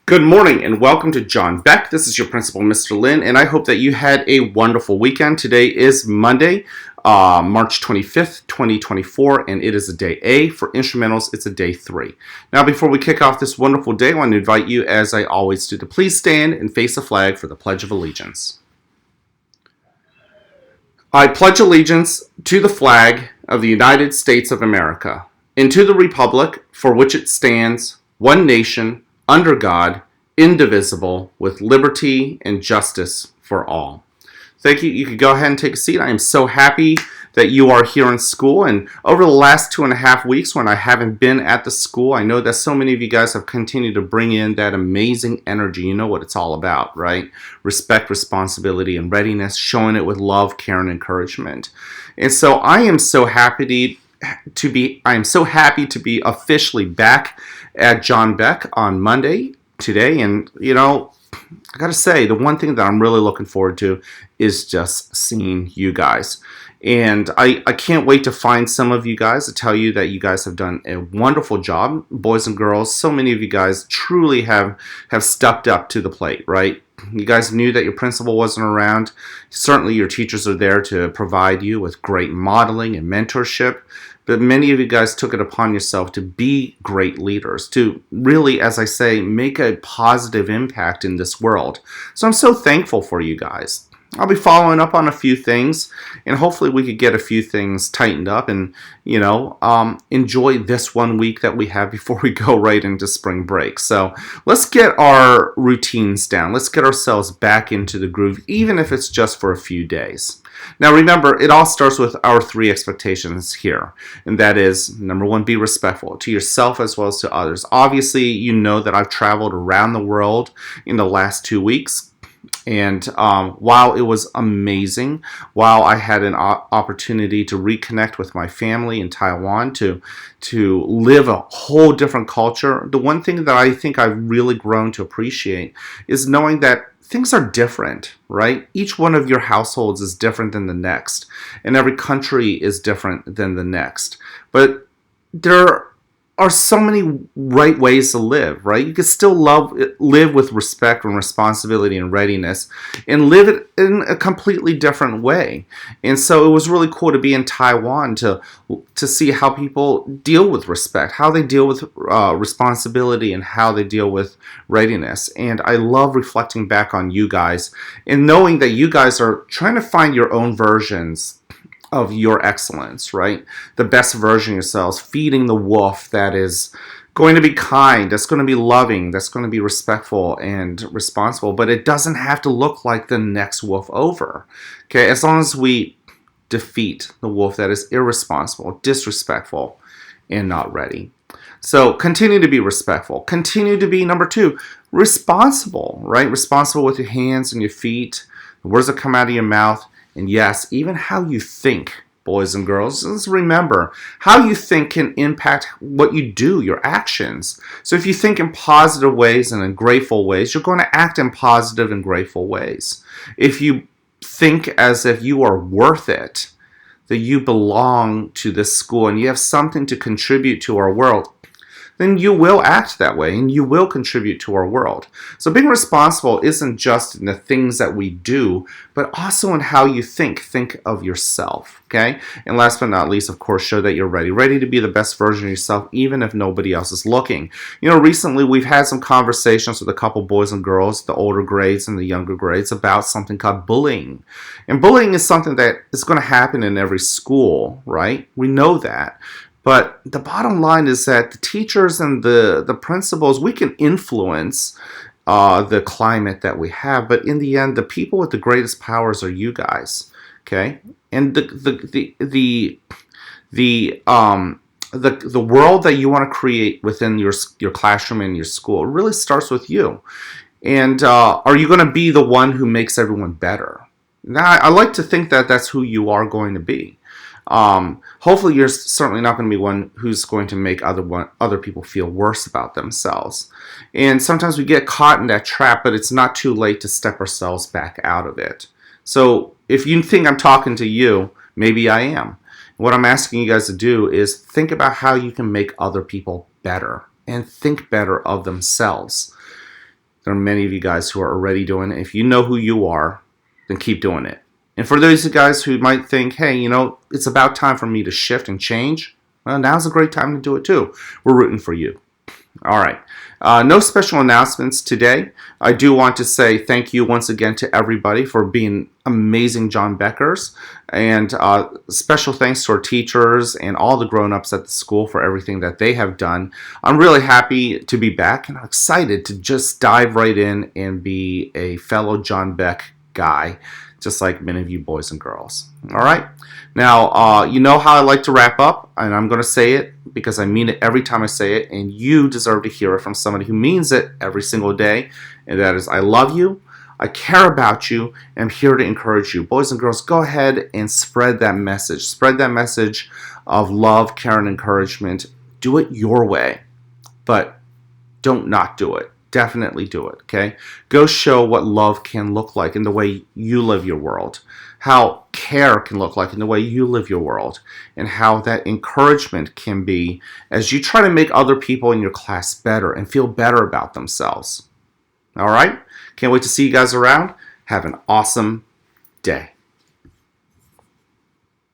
Good morning and welcome to John Beck. This is your principal, Mr. Lin, and I hope that you had a wonderful weekend. Today is Monday, March 25th, 2024, and it is a day A. For instrumentals, it's a day 3. Now, before we kick off this wonderful day, I want to invite you, as I always do, to please stand and face the flag for the Pledge of Allegiance. I pledge allegiance to the flag of the United States of America and to the republic for which it stands, one nation, under God, indivisible, with liberty and justice for all. Thank you. You can go ahead and take a seat. I am so happy that you are here in school. And over the last 2.5 weeks when I haven't been at the school, I know that so many of you guys have continued to bring in that amazing energy. You know what it's all about, right? Respect, responsibility, and readiness, showing it with love, care, and encouragement. And so I am so happy to be officially back at John Beck on Monday today. And I gotta say, the one thing that I'm really looking forward to is just seeing you guys. And I can't wait to find some of you guys to tell you that you guys have done a wonderful job, boys and girls. So many of you guys truly have stepped up to the plate, right? You guys knew that your principal wasn't around. Certainly your teachers are there to provide you with great modeling and mentorship. But many of you guys took it upon yourself to be great leaders, to really, as I say, make a positive impact in this world. So I'm so thankful for you guys. I'll be following up on a few things, and hopefully we could get a few things tightened up and, enjoy this 1 week that we have before we go right into spring break. So let's get our routines down. Let's get ourselves back into the groove, even if it's just for a few days. Now remember, it all starts with our 3 expectations here, and that is, number 1, be respectful to yourself as well as to others. Obviously, you know that I've traveled around the world in the last 2 weeks. And while it was amazing, while I had an opportunity to reconnect with my family in Taiwan, to live a whole different culture, the one thing that I think I've really grown to appreciate is knowing that things are different, right? Each one of your households is different than the next, and every country is different than the next. But there are so many right ways to live, right? You can still live with respect and responsibility and readiness and live it in a completely different way. And so it was really cool to be in Taiwan to see how people deal with respect, how they deal with responsibility, and how they deal with readiness. And I love reflecting back on you guys and knowing that you guys are trying to find your own versions of your excellence, right? The best version of yourselves, feeding the wolf that is going to be kind, that's going to be loving, that's going to be respectful and responsible, but it doesn't have to look like the next wolf over. Okay, as long as we defeat the wolf that is irresponsible, disrespectful, and not ready. So continue to be respectful. Continue to be, number 2, responsible, right? Responsible with your hands and your feet, the words that come out of your mouth. And yes, even how you think, boys and girls. Let's remember, how you think can impact what you do, your actions. So if you think in positive ways and in grateful ways, you're going to act in positive and grateful ways. If you think as if you are worth it, that you belong to this school and you have something to contribute to our world, then you will act that way and you will contribute to our world. So being responsible isn't just in the things that we do, but also in how you think. Think of yourself, okay? And last but not least, of course, show that you're ready to be the best version of yourself, even if nobody else is looking. Recently we've had some conversations with a couple boys and girls, the older grades and the younger grades, about something called bullying. And bullying is something that is going to happen in every school, right? We know that. But the bottom line is that the teachers and the principals, we can influence the climate that we have, but in the end, the people with the greatest powers are you guys, okay? And the world that you want to create within your classroom and your school really starts with you. And are you going to be the one who makes everyone better? Now, I like to think that that's who you are going to be. Hopefully you're certainly not going to be one who's going to make other people feel worse about themselves. And sometimes we get caught in that trap, but it's not too late to step ourselves back out of it. So if you think I'm talking to you, maybe I am. What I'm asking you guys to do is think about how you can make other people better and think better of themselves. There are many of you guys who are already doing it. If you know who you are, then keep doing it. And for those of you guys who might think, hey, it's about time for me to shift and change, well, now's a great time to do it too. We're rooting for you. All right. No special announcements today. I do want to say thank you once again to everybody for being amazing John Beckers. And special thanks to our teachers and all the grown-ups at the school for everything that they have done. I'm really happy to be back, and I'm excited to just dive right in and be a fellow John Beck guy, just like many of you boys and girls. All right. Now, you know how I like to wrap up, and I'm going to say it because I mean it every time I say it, and you deserve to hear it from somebody who means it every single day, and that is, I love you, I care about you, and I'm here to encourage you. Boys and girls, go ahead and spread that message. Spread that message of love, care, and encouragement. Do it your way, but don't not do it. Definitely do it, okay? Go show what love can look like in the way you live your world, how care can look like in the way you live your world, and how that encouragement can be as you try to make other people in your class better and feel better about themselves. All right? Can't wait to see you guys around. Have an awesome day.